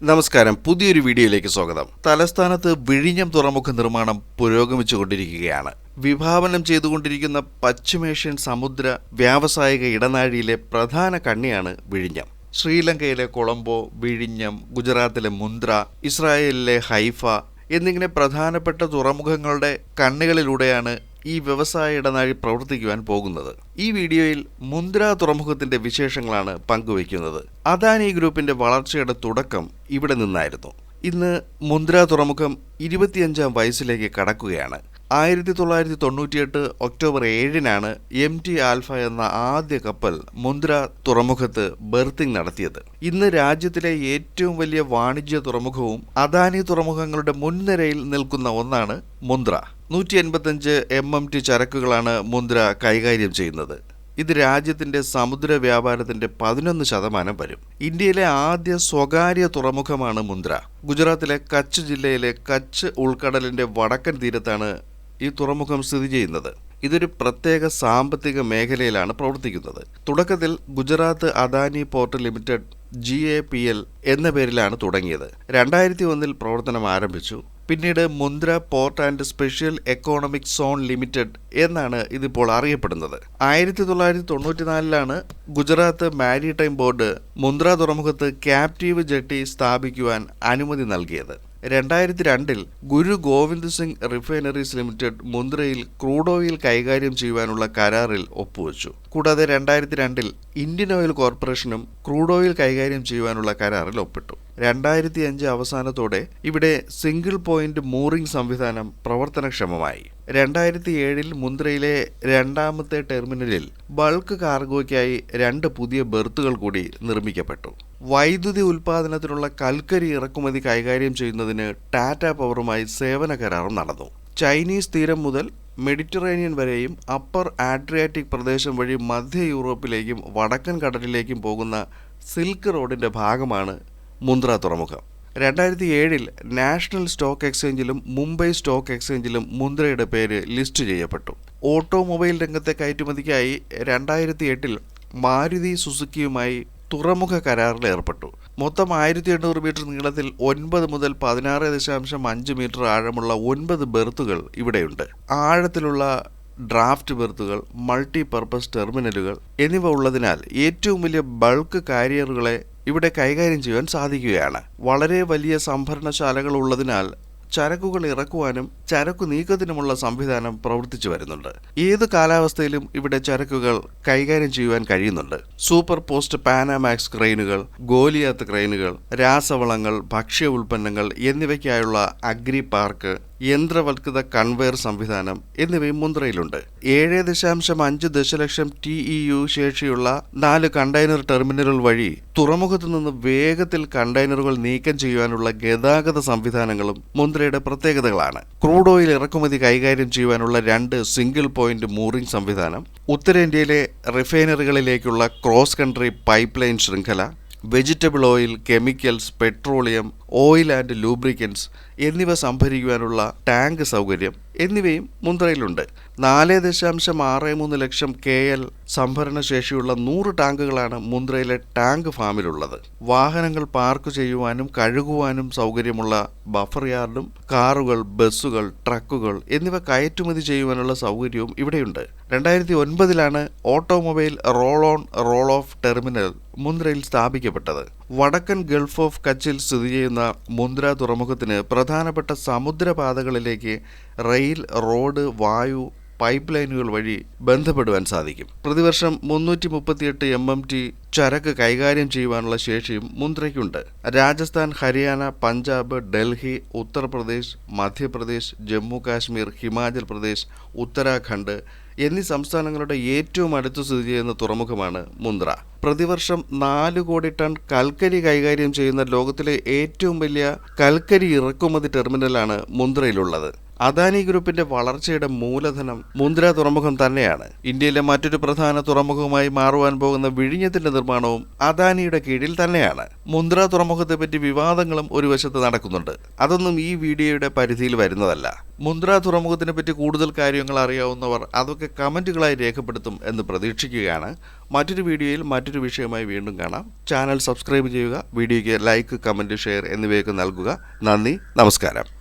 നമസ്കാരം, പുതിയൊരു വീഡിയോയിലേക്ക് സ്വാഗതം. തലസ്ഥാനത്ത് വിഴിഞ്ഞം തുറമുഖ നിർമ്മാണം പുരോഗമിച്ചുകൊണ്ടിരിക്കുകയാണ്. വിഭാവനം ചെയ്തുകൊണ്ടിരിക്കുന്ന പശ്ചിമേഷ്യൻ സമുദ്ര വ്യാവസായിക ഇടനാഴിയിലെ പ്രധാന കണ്ണിയാണ് വിഴിഞ്ഞം. ശ്രീലങ്കയിലെ കൊളംബോ, വിഴിഞ്ഞം, ഗുജറാത്തിലെ മുന്ദ്ര, ഇസ്രായേലിലെ ഹൈഫ എന്നിങ്ങനെ പ്രധാനപ്പെട്ട തുറമുഖങ്ങളുടെ കണ്ണികളിലൂടെയാണ് ഈ വ്യവസായ ഇടനാഴി പ്രവർത്തിക്കുവാൻ പോകുന്നത്. ഈ വീഡിയോയിൽ മുന്ദ്ര തുറമുഖത്തിന്റെ വിശേഷങ്ങളാണ് പങ്കുവയ്ക്കുന്നത്. അദാനി ഗ്രൂപ്പിന്റെ വളർച്ചയുടെ തുടക്കം ഇവിടെ നിന്നായിരുന്നു. ഇന്ന് മുന്ദ്ര തുറമുഖം 25ാം വയസ്സിലേക്ക് കടക്കുകയാണ്. 1998 ഒക്ടോബർ 7-നാണ് MT ആൽഫ എന്ന ആദ്യ കപ്പൽ മുന്ദ്ര തുറമുഖത്ത് ബെർത്തിങ് നടത്തിയത്. ഇന്ന് രാജ്യത്തിലെ ഏറ്റവും വലിയ വാണിജ്യ തുറമുഖവും അദാനി തുറമുഖങ്ങളുടെ മുൻനിരയിൽ നിൽക്കുന്ന ഒന്നാണ് മുന്ദ്ര. 185 MMT ചരക്കുകളാണ് മുന്ദ്ര കൈകാര്യം ചെയ്യുന്നത്. ഇത് രാജ്യത്തിന്റെ സമുദ്ര വ്യാപാരത്തിന്റെ 11% വരും. ഇന്ത്യയിലെ ആദ്യ സ്വകാര്യ തുറമുഖമാണ് മുന്ദ്ര. ഗുജറാത്തിലെ കച്ച് ജില്ലയിലെ കച്ച് ഉൾക്കടലിന്റെ വടക്കൻ തീരത്താണ് ഈ തുറമുഖം സ്ഥിതി ചെയ്യുന്നത്. ഇതൊരു പ്രത്യേക സാമ്പത്തിക മേഖലയിലാണ് പ്രവർത്തിക്കുന്നത്. തുടക്കത്തിൽ Gujarat Adani port limited GAPL എന്ന പേരിലാണ് തുടങ്ങിയത്. 2001 പ്രവർത്തനം ആരംഭിച്ചു. പിന്നീട് Mundra port and special economic zone limited എന്നാണ് ഇതിപ്പോൾ അറിയപ്പെടുന്നത്. 1994-ലാണ് ഗുജറാത്ത് മാരിടൈം ബോർഡ് മുന്ദ്ര തുറമുഖത്ത് ക്യാപ്റ്റീവ് ജെട്ടി സ്ഥാപിക്കുവാൻ അനുമതി നൽകിയത്. 2002 ഗുരു ഗോവിന്ദ് സിംഗ് റിഫൈനറീസ് ലിമിറ്റഡ് മുന്ദ്രയിൽ ക്രൂഡ് ഓയിൽ കൈകാര്യം ചെയ്യുവാനുള്ള കരാറിൽ ഒപ്പുവെച്ചു. കൂടാതെ 2002 ഇന്ത്യൻ ഓയിൽ കോർപ്പറേഷനും ക്രൂഡ് ഓയിൽ കൈകാര്യം ചെയ്യുവാനുള്ള കരാറിൽ ഒപ്പിട്ടു. 2005 അവസാനത്തോടെ ഇവിടെ സിംഗിൾ പോയിന്റ് മൂറിംഗ് സംവിധാനം പ്രവർത്തനക്ഷമമായി. 2007 മുന്ദ്രയിലെ രണ്ടാമത്തെ ടെർമിനലിൽ ബൾക്ക് കാർഗോയ്ക്കായി 2 പുതിയ ബെർത്തുകൾ കൂടി നിർമ്മിക്കപ്പെട്ടു. വൈദ്യുതി ഉൽപാദനത്തിനുള്ള കൽക്കരി ഇറക്കുമതി കൈകാര്യം ചെയ്യുന്നതിന് ടാറ്റ പവറുമായി സേവന കരാറും നടന്നു. ചൈനീസ് തീരം മുതൽ മെഡിറ്ററേനിയൻ വരെയും അപ്പർ ആഡ്രിയാറ്റിക് പ്രദേശം വഴി മധ്യ യൂറോപ്പിലേക്കും വടക്കൻ കടലിലേക്കും പോകുന്ന സിൽക്ക് റോഡിന്റെ ഭാഗമാണ് മുന്ദ്ര തുറമുഖം. 2007 നാഷണൽ സ്റ്റോക്ക് എക്സ്ചേഞ്ചിലും മുംബൈ സ്റ്റോക്ക് എക്സ്ചേഞ്ചിലും മുന്ദ്രയുടെ പേര് ലിസ്റ്റ് ചെയ്യപ്പെട്ടു. ഓട്ടോമൊബൈൽ രംഗത്തെ കയറ്റുമതിക്കായി 2008 മാരുതി സുസുക്കിയുമായി തുറമുഖ കരാറിൽ ഏർപ്പെട്ടു. മൊത്തം 1800 മീറ്റർ നീളത്തിൽ 9 മുതൽ 16.5 മീറ്റർ ആഴമുള്ള 9 ബെർത്തുകൾ ഇവിടെയുണ്ട്. ആഴത്തിലുള്ള ഡ്രാഫ്റ്റ് ബെർത്തുകൾ, മൾട്ടി പർപ്പസ് ടെർമിനലുകൾ എന്നിവ ഉള്ളതിനാൽ ഏറ്റവും വലിയ ബൾക്ക് കാരിയറുകളെ ഇവിടെ കൈകാര്യം ചെയ്യാൻ സാധിക്കുകയാണ്. വളരെ വലിയ സംഭരണശാലകൾ ഉള്ളതിനാൽ ചരക്കുകൾ ഇറക്കുവാനും ചരക്കു നീക്കത്തിനുമുള്ള സംവിധാനം പ്രവർത്തിച്ചു വരുന്നുണ്ട്. ഏത് കാലാവസ്ഥയിലും ഇവിടെ ചരക്കുകൾ കൈകാര്യം ചെയ്യുവാൻ കഴിയുന്നുണ്ട്. സൂപ്പർ പോസ്റ്റ് പാനാമാക്സ് ക്രെയിനുകൾ, ഗോലിയാത്ത് ക്രെയിനുകൾ, രാസവളങ്ങൾ, ഭക്ഷ്യ ഉൽപ്പന്നങ്ങൾ എന്നിവയ്ക്കായുള്ള അഗ്രി പാർക്ക്, യന്ത്രവൽകൃത കൺവെയർ സംവിധാനം എന്നിവയും മുന്ദ്രയിലുണ്ട്. 7.5 ദശലക്ഷം TEU ശേഷിയുള്ള 4 കണ്ടെയ്നർ ടെർമിനലുകൾ വഴി തുറമുഖത്തു നിന്ന് വേഗത്തിൽ കണ്ടെയ്നറുകൾ നീക്കം ചെയ്യുവാനുള്ള ഗതാഗത സംവിധാനങ്ങളും മുന്ദ്രയുടെ പ്രത്യേകതകളാണ്. ക്രൂഡ് ഓയിൽ ഇറക്കുമതി കൈകാര്യം ചെയ്യുവാനുള്ള 2 സിംഗിൾ പോയിന്റ് മൂറിംഗ് സംവിധാനം, ഉത്തരേന്ത്യയിലെ റിഫൈനറികളിലേക്കുള്ള ക്രോസ് കൺട്രി പൈപ്പ് ലൈൻ ശൃംഖല, vegetable oil, chemicals, petroleum, oil and lubricants എന്നിവ സംഭരിക്കുവാനുള്ള ടാങ്ക് സൗകര്യം എന്നിവയും മുന്ദ്രയിലുണ്ട്. 4.63 ലക്ഷം KL സംഭരണ ശേഷിയുള്ള 100 ടാങ്കുകളാണ് മുന്ദ്രയിലെ ടാങ്ക് ഫാമിലുള്ളത്. വാഹനങ്ങൾ പാർക്ക് ചെയ്യുവാനും കഴുകുവാനും സൗകര്യമുള്ള ബഫർ യാർഡും കാറുകൾ, ബസ്സുകൾ, ട്രക്കുകൾ എന്നിവ കയറ്റുമതി ചെയ്യുവാനുള്ള സൗകര്യവും ഇവിടെയുണ്ട്. 2009-ലാണ് automobile roll on roll off terminal മുന്ദ്രയിൽ സ്ഥാപിക്കപ്പെട്ടത്. വടക്കൻ ഗൾഫ് ഓഫ് കച്ചിൽ സ്ഥിതി ചെയ്യുന്ന മുന്ദ്ര തുറമുഖത്തിന് പ്രധാനപ്പെട്ട സമുദ്രപാതകളിലേക്ക് റെയിൽ, റോഡ്, വായു, പൈപ്പ് ലൈനുകൾ വഴി ബന്ധപ്പെടുവാൻ സാധിക്കും. പ്രതിവർഷം 338 MMT ചരക്ക് കൈകാര്യം ചെയ്യുവാനുള്ള ശേഷിയും മുന്ദ്രയ്ക്കുണ്ട്. രാജസ്ഥാൻ, ഹരിയാന, പഞ്ചാബ്, ഡൽഹി, ഉത്തർപ്രദേശ്, മധ്യപ്രദേശ്, ജമ്മു കാശ്മീർ, ഹിമാചൽ പ്രദേശ്, ഉത്തരാഖണ്ഡ് എന്നീ സംസ്ഥാനങ്ങളുടെ ഏറ്റവും അടുത്ത് സ്ഥിതി ചെയ്യുന്ന തുറമുഖമാണ് മുന്ദ്ര. പ്രതിവർഷം 4 കോടി ടൺ കൽക്കരി കൈകാര്യം ചെയ്യുന്ന ലോകത്തിലെ ഏറ്റവും വലിയ കൽക്കരി ഇറക്കുമതി ടെർമിനലാണ് മുന്ദ്രയിലുള്ളത്. അദാനി ഗ്രൂപ്പിന്റെ വളർച്ചയുടെ മൂലധനം മുന്ദ്ര തുറമുഖം തന്നെയാണ്. ഇന്ത്യയിലെ മറ്റൊരു പ്രധാന തുറമുഖമായി മാറുവാൻ പോകുന്ന വിഴിഞ്ഞത്തിന്റെ നിർമ്മാണവും അദാനിയുടെ കീഴിൽ തന്നെയാണ്. മുന്ദ്ര തുറമുഖത്തെപ്പറ്റി വിവാദങ്ങളും ഒരു വശത്ത് നടക്കുന്നുണ്ട്. അതൊന്നും ഈ വീഡിയോയുടെ പരിധിയിൽ വരുന്നതല്ല. മുന്ദ്ര തുറമുഖത്തിനെ പറ്റി കൂടുതൽ കാര്യങ്ങൾ അറിയാവുന്നവർ അതൊക്കെ കമന്റുകളായി രേഖപ്പെടുത്തും എന്ന് പ്രതീക്ഷിക്കുകയാണ്. മറ്റൊരു വീഡിയോയിൽ മറ്റൊരു വിഷയമായി വീണ്ടും കാണാം. ചാനൽ സബ്സ്ക്രൈബ് ചെയ്യുക, വീഡിയോയ്ക്ക് ലൈക്ക്, കമന്റ്, ഷെയർ എന്നിവയൊക്കെ നൽകുക. നന്ദി, നമസ്കാരം.